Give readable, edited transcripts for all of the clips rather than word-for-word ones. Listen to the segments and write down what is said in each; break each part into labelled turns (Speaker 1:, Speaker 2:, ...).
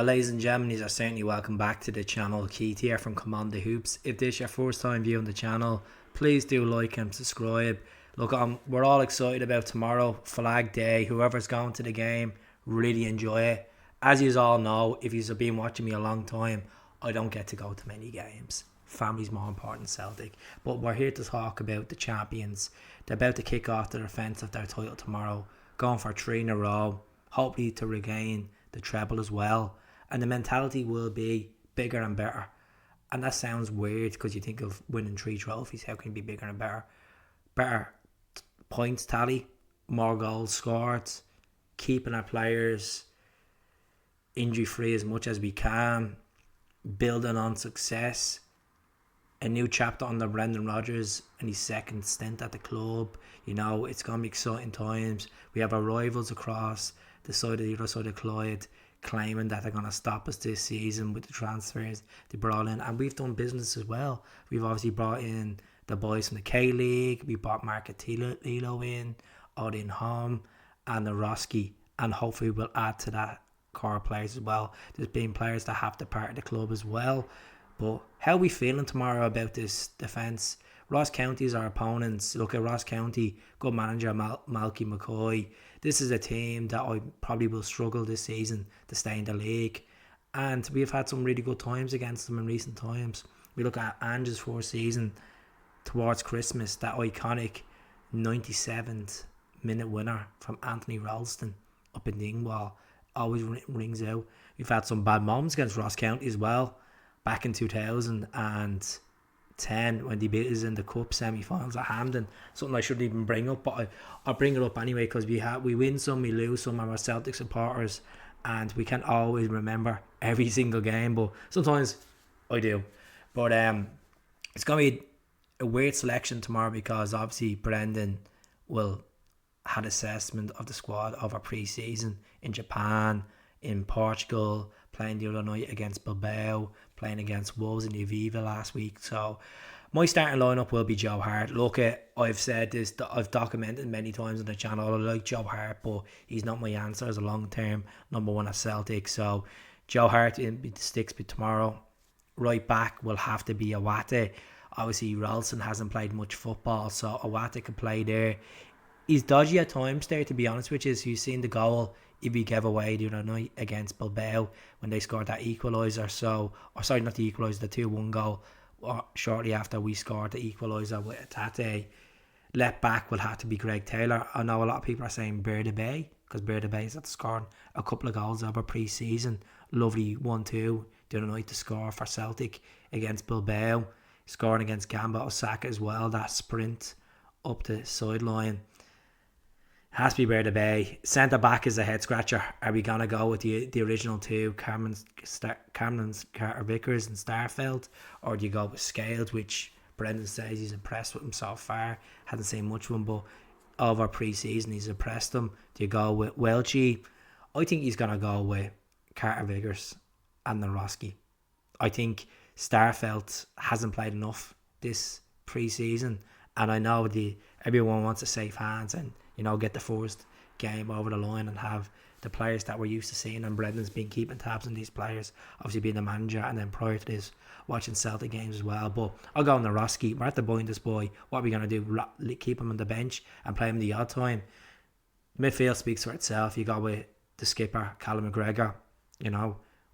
Speaker 1: Well, ladies and gentlemen, you are certainly welcome back to the channel. Keith here from Come On The Hoops. If this is your first time viewing the channel, please do like and subscribe. Look, we're all excited about tomorrow, Flag Day. Whoever's going to the game, really enjoy it. As you all know, if you've been watching me a long time, I don't get to go to many games. Family's more important than Celtic. But we're here to talk about the champions. They're about to kick off the defence of their title tomorrow, going for 3 in a row, hopefully to regain the treble as well. And the mentality will be bigger and better. And that sounds weird because you think of winning 3 trophies. How can you be bigger and better? Better points tally, more goals scored, keeping our players injury free as much as we can, building on success. A new chapter under Brendan Rodgers and his second stint at the club. You know, it's going to be exciting times. We have our rivals across the other side of Clyde claiming that they're going to stop us this season with the transfers they brought in. And we've done business as well. We've obviously brought in the boys from the K-League. We brought Lilo in, Odin Hom and Naroski. And hopefully we'll add to that core players as well. There's been players that have to part of the club as well. But how are we feeling tomorrow about this defence? Ross County is our opponents. Look at Ross County, good manager Malky McCoy. This is a team that I probably will struggle this season to stay in the league. And we've had some really good times against them in recent times. We look at Ange's first season towards Christmas, that iconic 97th minute winner from Anthony Ralston up in Dingwall. Always rings out. We've had some bad moments against Ross County as well. Back in 2010 when they beat us in the cup semi-finals at Hampden, something I shouldn't even bring up, but I'll bring it up anyway because we win some, we lose some. I'm a Celtic supporters and we can't always remember every single game, but sometimes I do. But it's going to be a weird selection tomorrow because obviously Brendan will had assessment of the squad of our pre-season in Japan, in Portugal, playing the other night against Bilbao, playing against Wolves in the Aviva last week. So my starting lineup will be Joe Hart. Look, I've said this, I've documented many times on the channel. I like Joe Hart, but he's not my answer as a long-term number one at Celtic. So Joe Hart in the sticks for tomorrow. Right back will have to be Awate. Obviously, Ralston hasn't played much football, so Awate can play there. He's dodgy at times there, to be honest with you. So you've seen the goal he gave away the other night against Bilbao when they scored that equaliser. Not the equaliser, the 2-1 goal shortly after we scored the equaliser with Tate. Left back will have to be Greg Taylor. I know a lot of people are saying Berda Bay because Berda Bay is scoring a couple of goals over pre-season. Lovely 1-2 the other night to score for Celtic against Bilbao. Scoring against Gamba Osaka as well, that sprint up the sideline. Has to be Berda Bay. Centre back is a head scratcher. Are we gonna go with the original two, Cameron Carter Vickers and Starfelt, or do you go with Scales, which Brendan says he's impressed with him so far? Hasn't seen much of him, but over pre-season he's impressed him. Do you go with Welchie? I think he's gonna go with Carter Vickers and Naroski. I think Starfelt hasn't played enough this pre-season, and I know everyone wants to save hands and get the first game over the line and have the players that we're used to seeing, and Brendan's been keeping tabs on these players, obviously being the manager, and then prior to this watching Celtic games as well. But I'll go on Naroski. We're at the point this boy. What are we going to do? Keep him on the bench and play him the odd time? Midfield speaks for itself. You go with the skipper Callum McGregor,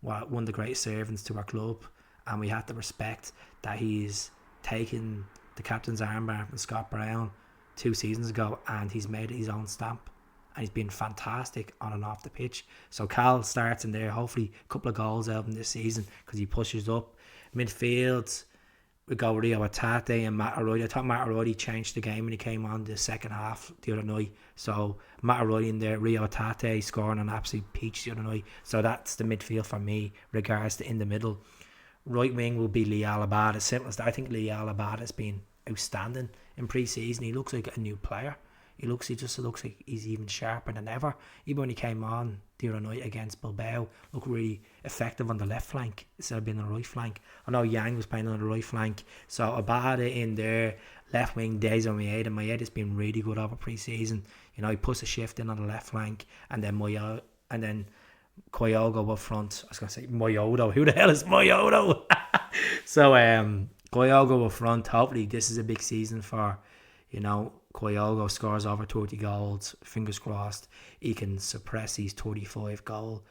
Speaker 1: one of the great servants to our club, and we have to respect that he's taken the captain's armband from Scott Brown 2 seasons ago, and he's made his own stamp, and he's been fantastic on and off the pitch. So Cal starts in there, hopefully a couple of goals out of him this season because he pushes up. Midfield, we go Rio Atate and Matt O'Reilly. I thought Matt O'Reilly changed the game when he came on the second half the other night. So Matt O'Reilly in there, Rio Atate scoring an absolute peach the other night. So that's the midfield for me, regards to in the middle. Right wing will be Lee Alabad. As simple as that. I think Lee Alabad has been outstanding in pre-season. He looks like a new player. He just looks like he's even sharper than ever. Even when he came on the other night against Bilbao, looked really effective on the left flank instead of being on the right flank. I know Yang was playing on the right flank, so Abada in there, left wing Days on Maeda. Maeda has been really good over pre-season. He puts a shift in on the left flank, and then Kyogo up front. I was going to say Moyodo. Who the hell is Moyodo? So Kyogo up front. Hopefully this is a big season for, Kyogo scores over 30 goals. Fingers crossed he can suppress his 35 goal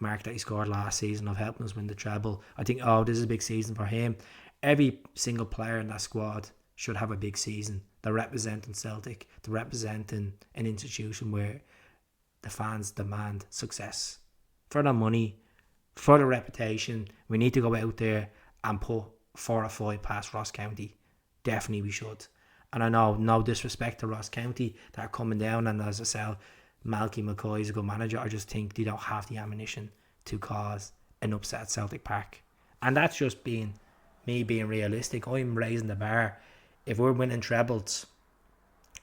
Speaker 1: mark that he scored last season of helping us win the treble. I think, this is a big season for him. Every single player in that squad should have a big season. They're representing Celtic. They're representing an institution where the fans demand success. For the money, for the reputation, we need to go out there and put 4 or 5 past Ross County. Definitely we should. And I know, no disrespect to Ross County, they're coming down, and as I said, Malky McCoy is a good manager. I just think they don't have the ammunition to cause an upset at Celtic Park. And that's just me being realistic. I'm raising the bar. If we're winning trebles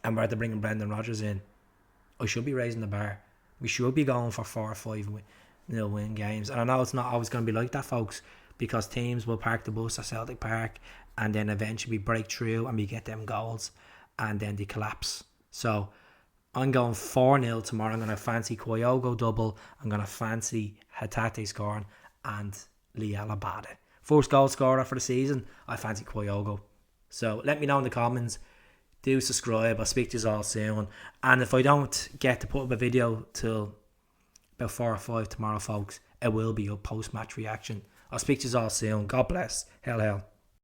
Speaker 1: and we're to bringing Brendan Rodgers in, I should be raising the bar. We should be going for 4 or 5 win games. And I know it's not always going to be like that, folks, because teams will park the bus at Celtic Park and then eventually we break through and we get them goals and then they collapse. So I'm going 4-0 tomorrow. I'm going to fancy Kyogo double. I'm going to fancy Hatate scoring and Liel Abada. First goal scorer for the season, I fancy Kyogo. So let me know in the comments. Do subscribe. I'll speak to you all soon. And if I don't get to put up a video till about 4 or 5 tomorrow, folks, it will be a post-match reaction. I'll speak to you all soon. God bless. Hell.